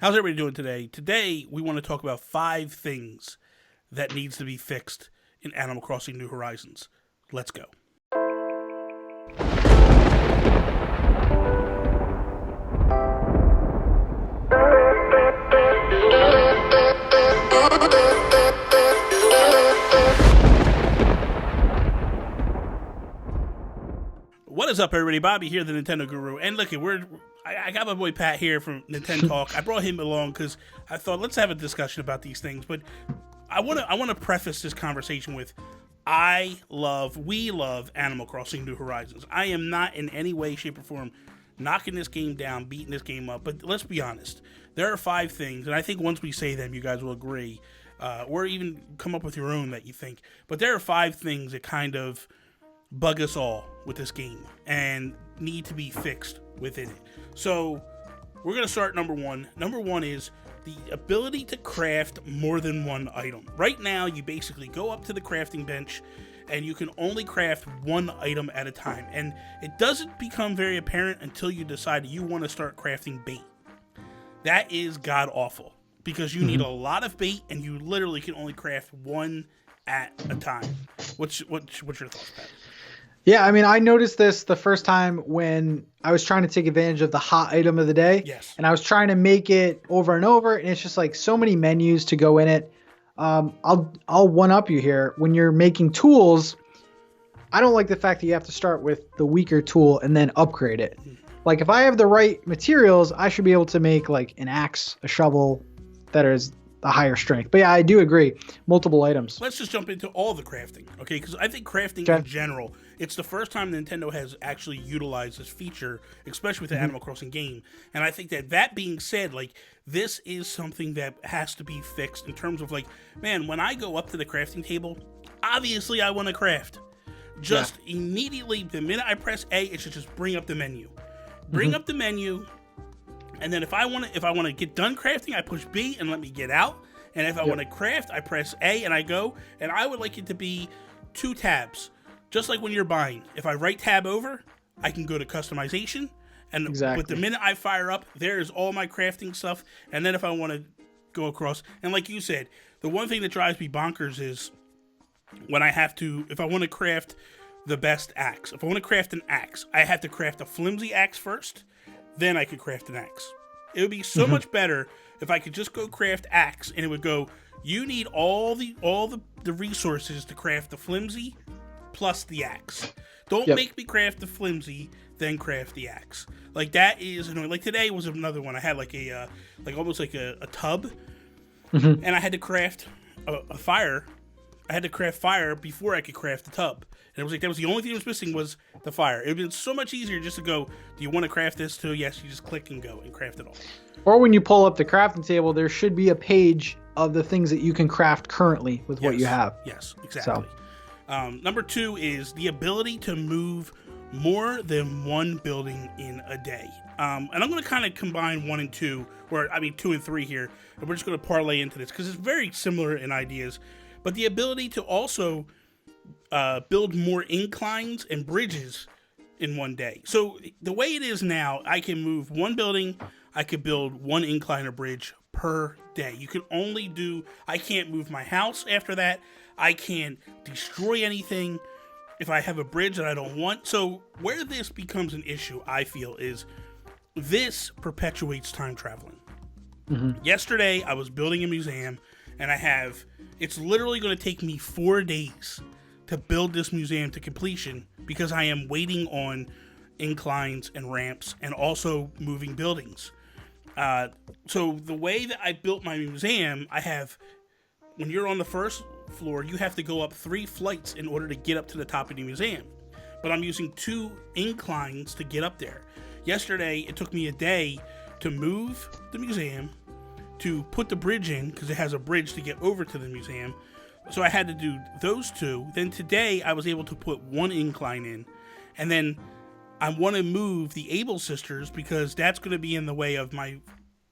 How's everybody doing today? Today, we want to talk about 5 things that needs to be fixed in Animal Crossing New Horizons. Let's go. What is up, everybody? Bobby here, the Nintendo Guru. And look, I got my boy Pat here from Nintendo Talk. I brought him along because I thought, let's have a discussion about these things. But I want to preface this conversation with, we love Animal Crossing New Horizons. I am not in any way, shape, or form knocking this game down, beating this game up. But let's be honest. There are 5 things, and I think once we say them, you guys will agree. Or even come up with your own that you think. But there are 5 things that kind of bug us all with this game and need to be fixed within it. So we're going to start number 1. Number 1 is the ability to craft more than one item. Right now, you basically go up to the crafting bench and you can only craft one item at a time. And it doesn't become very apparent until you decide you want to start crafting bait. That is god awful because you need a lot of bait and you literally can only craft one at a time. What's your thoughts, Pat? Yeah, I mean, I noticed this the first time when I was trying to take advantage of the hot item of the day. Yes. And I was trying to make it over and over, and it's just like so many menus to go in it. I'll one up you here. When you're making tools, I don't like the fact that you have to start with the weaker tool and then upgrade it. Like if I have the right materials, I should be able to make like an axe, a shovel that is a higher strength. But yeah, I do agree. Multiple items. Let's just jump into all the crafting, okay? Because I think crafting in general, it's the first time Nintendo has actually utilized this feature, especially with the Animal Crossing game. And I think that being said, like, this is something that has to be fixed in terms of, like, man, when I go up to the crafting table, obviously I want to craft. Just immediately, the minute I press A, it should just bring up the menu. Bring up the menu. And then if I want to get done crafting, I push B and let me get out. And if I want to craft, I press A and I go. And I would like it to be 2 tabs, just like when you're buying. If I right tab over, I can go to customization. And with the minute I fire up, there's all my crafting stuff. And then if I want to go across, and like you said, the one thing that drives me bonkers is when if I want to craft the best axe. If I want to craft an axe, I have to craft a flimsy axe first. Then I could craft an axe. It would be so much better if I could just go craft axe and it would go, you need all the resources to craft the flimsy plus the axe. Don't make me craft the flimsy, then craft the axe. Like that is annoying. Like today was another one. I had like almost like a tub and I had to craft a fire. I had to craft fire before I could craft the tub. And it was like that was the only thing that was missing was the fire. It would have been so much easier just to go, do you want to craft this too? Yes, you just click and go and craft it all. Or when you pull up the crafting table, there should be a page of the things that you can craft currently with what you have. Yes, exactly. So. Number 2 is the ability to move more than one building in a day. And I'm going to kind of combine 1 and 2, 2 and 3 here. And we're just going to parlay into this because it's very similar in ideas. But the ability to also build more inclines and bridges in one day. So the way it is now, I can move one building, I could build 1 incline or bridge per day. You can only I can't move my house after that. I can't destroy anything if I have a bridge that I don't want. So where this becomes an issue, I feel, is this perpetuates time traveling. Yesterday, I was building a museum, and it's literally going to take me 4 days to build this museum to completion because I am waiting on inclines and ramps and also moving buildings. So the way that I built my museum, when you're on the first floor, you have to go up 3 flights in order to get up to the top of the museum. But I'm using 2 inclines to get up there. Yesterday, it took me a day to move the museum, to put the bridge in, because it has a bridge to get over to the museum. So I had to do those 2. Then today, I was able to put 1 incline in. And then I want to move the Able Sisters because that's going to be in the way of my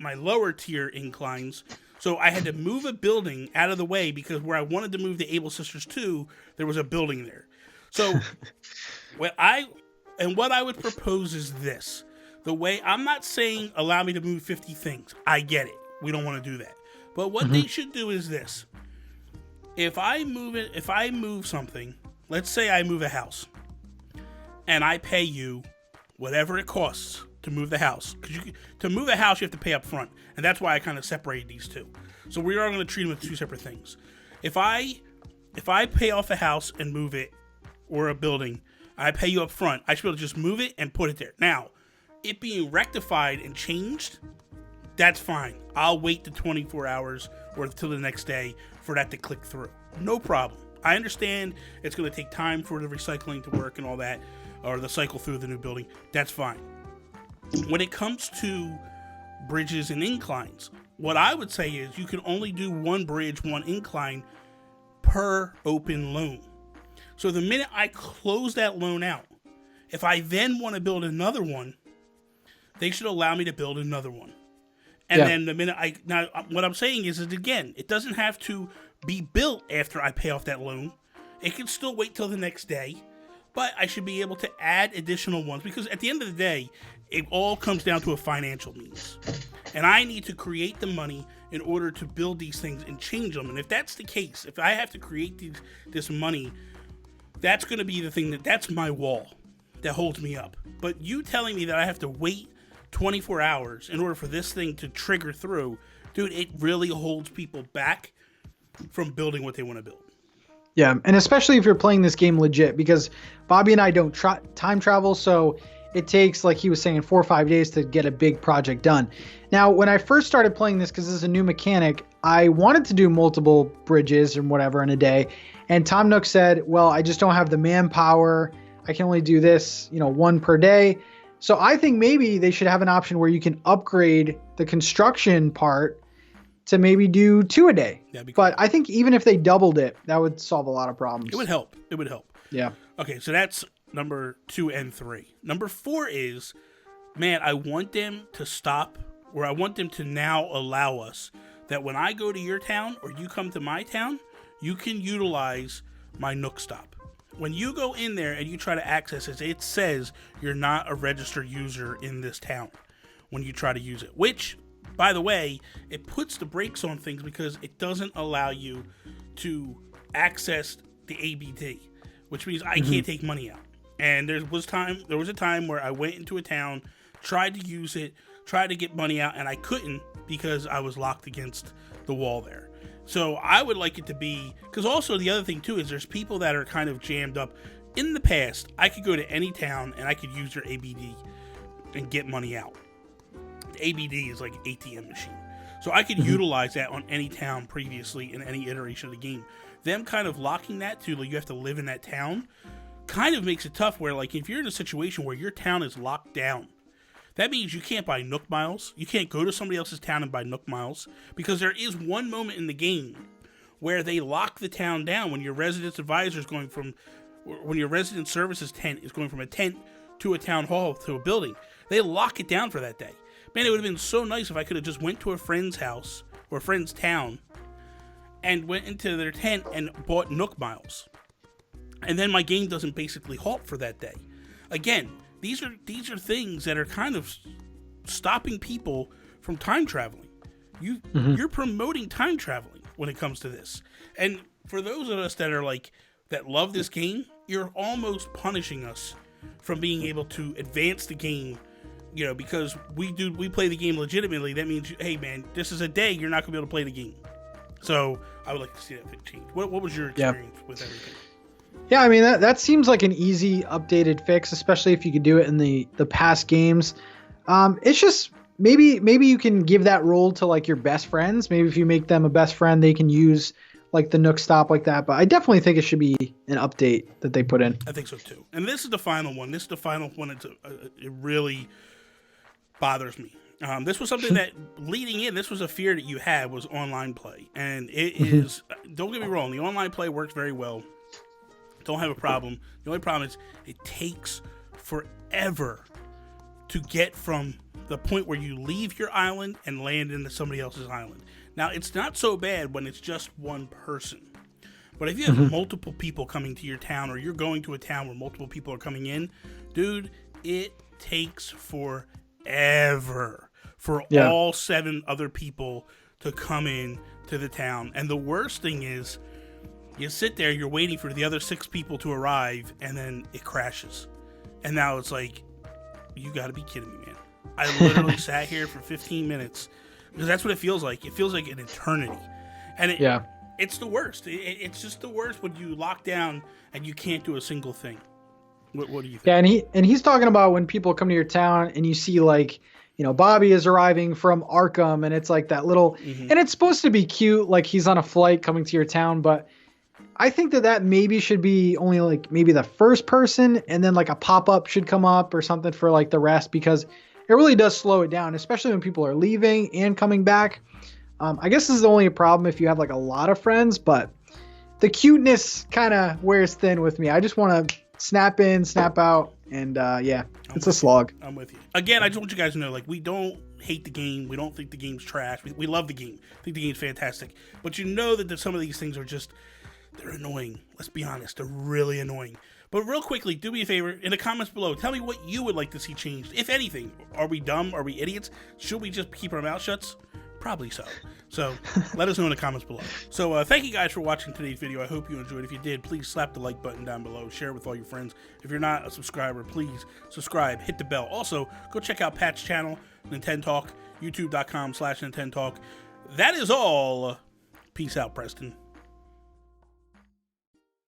lower tier inclines. So I had to move a building out of the way because where I wanted to move the Able Sisters to, there was a building there. So what I would propose is this. The way, I'm not saying allow me to move 50 things. I get it. We don't want to do that. But what they should do is this. If I move something, let's say I move a house, and I pay you whatever it costs to move the house. Because to move a house, you have to pay up front. And that's why I kind of separated these two. So we are going to treat them as two separate things. If I pay off a house and move it, or a building, I pay you up front, I should be able to just move it and put it there. Now, it being rectified and changed, that's fine. I'll wait the 24 hours or till the next day for that to click through. No problem. I understand it's going to take time for the recycling to work and all that, or the cycle through the new building. That's fine. When it comes to bridges and inclines, what I would say is you can only do one bridge, one incline per open loan. So the minute I close that loan out, if I then want to build another one, they should allow me to build another one. And then the minute now what I'm saying is again, it doesn't have to be built after I pay off that loan. It can still wait till the next day, but I should be able to add additional ones because at the end of the day, it all comes down to a financial means. And I need to create the money in order to build these things and change them. And if that's the case, if I have to create this money, that's going to be the thing that's my wall that holds me up. But you telling me that I have to wait 24 hours in order for this thing to trigger through, dude, it really holds people back from building what they want to build. Yeah, and especially if you're playing this game legit, because Bobby and I don't time travel, so it takes, like he was saying, 4 or 5 days to get a big project done. Now, when I first started playing this, because this is a new mechanic, I wanted to do multiple bridges and whatever in a day, and Tom Nook said, well, I just don't have the manpower. I can only do this, one per day. So I think maybe they should have an option where you can upgrade the construction part to maybe do 2 a day. But I think even if they doubled it, that would solve a lot of problems. It would help. Yeah. Okay, so that's number 2 and 3. Number 4 is, man, I want them to stop, or I want them to now allow us that when I go to your town or you come to my town, you can utilize my Nook Stop. When you go in there and you try to access it, it says you're not a registered user in this town when you try to use it, which, by the way, it puts the brakes on things because it doesn't allow you to access the ABD, which means I can't take money out. And there was a time where I went into a town, tried to use it, tried to get money out, and I couldn't because I was locked against the wall there. So I would like it to be, because also the other thing too is there's people that are kind of jammed up. In the past, I could go to any town and I could use their ABD and get money out. The ABD is like an ATM machine. So I could utilize that on any town previously in any iteration of the game. Them kind of locking that to, like, you have to live in that town kind of makes it tough where, like, if you're in a situation where your town is locked down, that means you can't buy Nook Miles. You can't go to somebody else's town and buy Nook Miles, because there is one moment in the game where they lock the town down when your residence advisor is going from, when your resident services tent is going from a tent to a town hall to a building. They lock it down for that day. Man, it would have been so nice if I could have just went to a friend's house or a friend's town and went into their tent and bought Nook Miles. And then my game doesn't basically halt for that day. Again, these are things that are kind of stopping people from time traveling. You're promoting time traveling when it comes to this. And for those of us that are like, that love this game, you're almost punishing us from being able to advance the game, because we play the game legitimately. That means, hey man, this is a day you're not gonna be able to play the game. So I would like to see that change. What was your experience with everything? Yeah, I mean, that seems like an easy updated fix, especially if you could do it in the past games. It's just maybe you can give that role to like your best friends. Maybe if you make them a best friend, they can use like the Nook Stop like that. But I definitely think it should be an update that they put in. I think so too. And this is the final one. It really bothers me. This was something that leading in, this was a fear that you had, was online play. And it is, don't get me wrong, the online play works very well. Don't have a problem. The only problem is it takes forever to get from the point where you leave your island and land into somebody else's island. Now, it's not so bad when it's just one person. But if you have multiple people coming to your town, or you're going to a town where multiple people are coming in, dude, it takes forever for Yeah. all 7 other people to come in to the town. And the worst thing is, you sit there, you're waiting for the other 6 people to arrive, and then it crashes. And now it's like, you got to be kidding me, man. I literally sat here for 15 minutes, because that's what it feels like. It feels like an eternity. And it's the worst. It's just the worst when you lock down and you can't do a single thing. What do you think? Yeah, and he's talking about when people come to your town and you see like, Bobby is arriving from Arkham, and it's like that little, and it's supposed to be cute, like he's on a flight coming to your town, but I think that maybe should be only like maybe the first person, and then like a pop-up should come up or something for like the rest, because it really does slow it down, especially when people are leaving and coming back. I guess this is only a problem if you have like a lot of friends, but the cuteness kind of wears thin with me. I just want to snap in, snap out, and it's a slog. I'm with you. Again, I just want you guys to know, like, we don't hate the game. We don't think the game's trash. We love the game. I think the game's fantastic. But you know that some of these things are just, they're annoying. Let's be honest. They're really annoying. But real quickly, do me a favor. In the comments below, tell me what you would like to see changed, if anything. Are we dumb? Are we idiots? Should we just keep our mouth shut? Probably so. So let us know in the comments below. So thank you guys for watching today's video. I hope you enjoyed. If you did, please slap the like button down below. Share it with all your friends. If you're not a subscriber, please subscribe. Hit the bell. Also, go check out Pat's channel, Nintendo Talk, youtube.com/Nintendo Talk. That is all. Peace out, Preston.